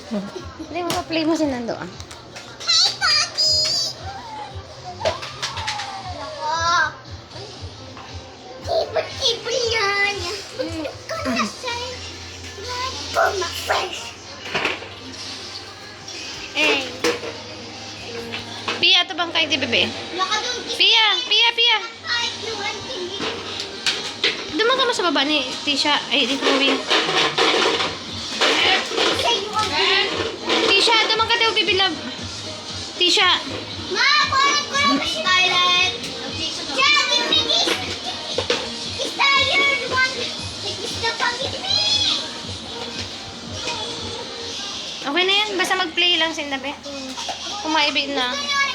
Hindi, mapa-play mo si Nando ah. Hey, Poppy! Nako. Tibol-tibol yan. Kanasay. For my friends. Hey. Pia, ito bang kain di bebe? Nakadong Pia, Pia, Pia. kahit luwan tingin. Duman ka mo sa baba ni Tisha. Ay, ni Chloe. Sa iyo ang Tisha, duman ka daw, baby love. Tisha. Ma, kunin ko lang si Scarlett. Yeah, give me this. Is that your one? Is the puppy me? Okay na yan. Basta mag-play lang si Nabe. Kumaibig na. Kaya